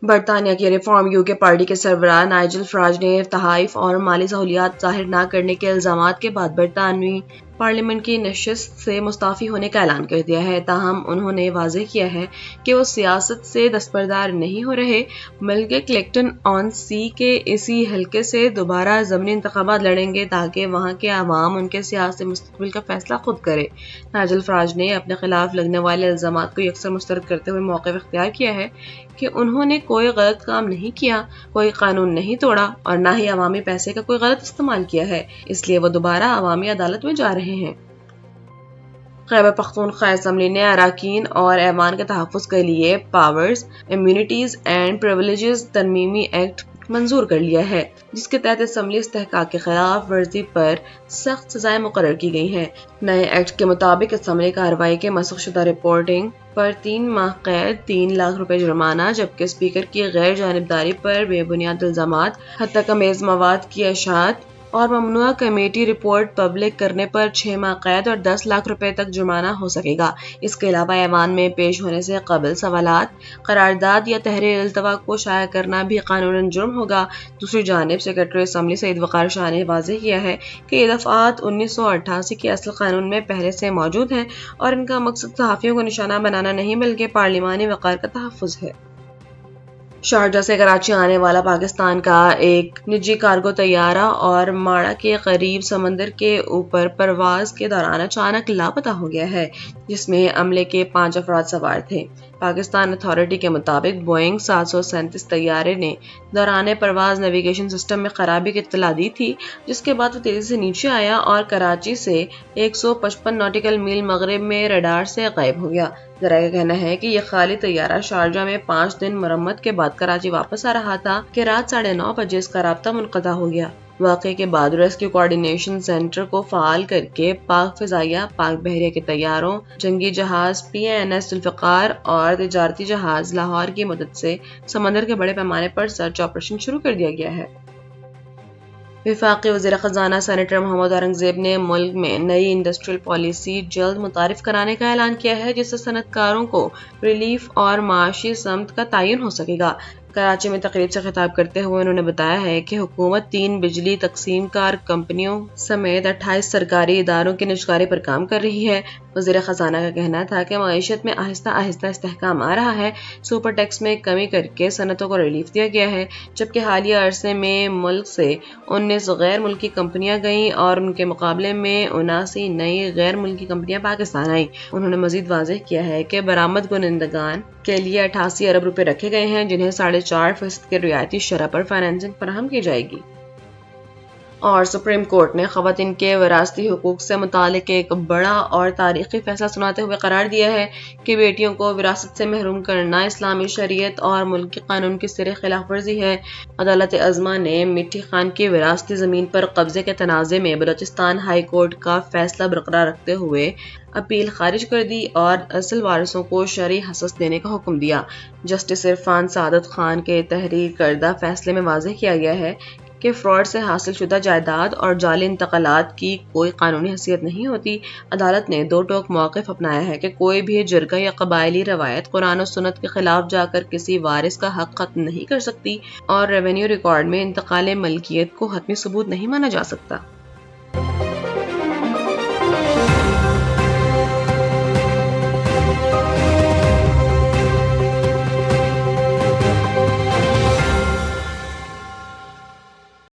برطانیہ کی reform UK party کے سربراہ نائجل فراج نے تحائف اور مالی سہولیات ظاہر نہ کرنے کے الزامات کے بعد برطانوی پارلیمنٹ کی نشست سے مستعفی ہونے کا اعلان کر دیا ہے۔ تاہم انہوں نے واضح کیا ہے کہ وہ سیاست سے دستبردار نہیں ہو رہے بلکہ کلیگٹن آن سی کے اسی حلقے سے دوبارہ ضمنی انتخابات لڑیں گے تاکہ وہاں کے عوام ان کے سیاسی مستقبل کا فیصلہ خود کرے۔ نائجل فراج نے اپنے خلاف لگنے والے الزامات کو یکسر مسترد کرتے ہوئے موقف اختیار کیا ہے کہ انہوں نے کوئی غلط کام نہیں کیا، کوئی قانون نہیں توڑا اور نہ ہی عوامی پیسے کا کوئی غلط استعمال کیا ہے، اس لیے وہ دوبارہ عوامی عدالت میں جا رہے ہیں۔ خیبر پختونخوا اسمبلی نے اراکین اور ایوان کے تحفظ کے لیے پاورز، امیونٹیز اینڈ پریویلیجز ترمیمی ایکٹ منظور کر لیا ہے، جس کے تحت اسمبلی استحقاق کی خلاف ورزی پر سخت سزائیں مقرر کی گئی ہیں۔ نئے ایکٹ کے مطابق اسمبلی کارروائی کے مسخ شدہ رپورٹنگ پر 3 ماہ قید، 3 لاکھ روپے جرمانہ، جبکہ اسپیکر کی غیر جانبداری پر بے بنیاد الزامات، حد تمیز مواد کی اشاعت اور ممنوعہ کمیٹی رپورٹ پبلک کرنے پر 6 ماہ قید اور 10 لاکھ روپے تک جرمانہ ہو سکے گا۔ اس کے علاوہ ایوان میں پیش ہونے سے قبل سوالات، قرارداد یا تحریر التوا کو شائع کرنا بھی قانوناً جرم ہوگا۔ دوسری جانب سیکرٹری اسمبلی سعید وقار شاہ نے واضح کیا ہے کہ یہ دفعات 1988 کے اصل قانون میں پہلے سے موجود ہیں اور ان کا مقصد صحافیوں کو نشانہ بنانا نہیں بلکہ پارلیمانی وقار کا تحفظ ہے۔ شارجہ سے کراچی آنے والا پاکستان کا ایک نجی کارگو طیارہ اور ماڑا کے قریب سمندر کے اوپر پرواز کے دوران اچانک لاپتہ ہو گیا ہے، جس میں عملے کے 5 افراد سوار تھے۔ پاکستان اتھارٹی کے مطابق بوئنگ 737 طیارے نے دوران پرواز نیویگیشن سسٹم میں خرابی کی اطلاع دی تھی، جس کے بعد وہ تیزی سے نیچے آیا اور کراچی سے 155 ناٹیکل میل مغرب میں ریڈار سے غائب ہو گیا۔ ذرائع کا کہنا ہے کہ یہ خالی طیارہ شارجہ میں 5 دن مرمت کے بعد کراچی واپس آ رہا تھا کہ رات 9:30 بجے اس کا رابطہ منقطع ہو گیا۔ واقعے کے بعد ریسکیو کوارڈینیشن سینٹر کو فعال کر کے پاک فضائیہ، پاک بحریہ کے طیاروں، جنگی جہاز PNS ذوالفقار اور تجارتی جہاز لاہور کی مدد سے سمندر کے بڑے پیمانے پر سرچ آپریشن شروع کر دیا گیا ہے۔ وفاقی وزیر خزانہ سینیٹر محمد اورنگزیب نے ملک میں نئی انڈسٹریل پالیسی جلد متعارف کرانے کا اعلان کیا ہے، جس سے صنعت کاروں کو ریلیف اور معاشی سمت کا تعین ہو سکے گا۔ کراچی میں تقریب سے خطاب کرتے ہوئے انہوں نے بتایا ہے کہ حکومت 3 بجلی تقسیم کار کمپنیوں سمیت 28 سرکاری اداروں کی نجکاری پر کام کر رہی ہے۔ وزیر خزانہ کا کہنا تھا کہ معیشت میں آہستہ آہستہ استحکام آ رہا ہے، سپر ٹیکس میں کمی کر کے صنعتوں کو ریلیف دیا گیا ہے، جبکہ حالیہ عرصے میں ملک سے 19 غیر ملکی کمپنیاں گئیں اور ان کے مقابلے میں 79 نئی غیر ملکی کمپنیاں پاکستان آئیں۔ انہوں نے مزید واضح کیا ہے کہ برآمد کنندگان کے لیے 88 ارب روپے رکھے گئے ہیں، جنہیں 4.5% کے رعایتی شرح پر فائننسنگ فراہم کی جائے گی۔ اور سپریم کورٹ نے خواتین کے وراثتی حقوق سے متعلق ایک بڑا اور تاریخی فیصلہ سناتے ہوئے قرار دیا ہے کہ بیٹیوں کو وراثت سے محروم کرنا اسلامی شریعت اور ملکی قانون کی سرِ خلاف ورزی ہے۔ عدالت عظمیٰ نے مٹھی خان کی وراثتی زمین پر قبضے کے تنازع میں بلوچستان ہائی کورٹ کا فیصلہ برقرار رکھتے ہوئے اپیل خارج کر دی اور اصل وارثوں کو شرعی حصص دینے کا حکم دیا۔ جسٹس عرفان سعادت خان کے تحریر کردہ فیصلے میں واضح کیا گیا ہے کہ فراڈ سے حاصل شدہ جائیداد اور جعلی انتقالات کی کوئی قانونی حیثیت نہیں ہوتی۔ عدالت نے 2 ٹوک موقف اپنایا ہے کہ کوئی بھی جرگہ یا قبائلی روایت قرآن و سنت کے خلاف جا کر کسی وارث کا حق ختم نہیں کر سکتی اور ریونیو ریکارڈ میں انتقال ملکیت کو حتمی ثبوت نہیں مانا جا سکتا۔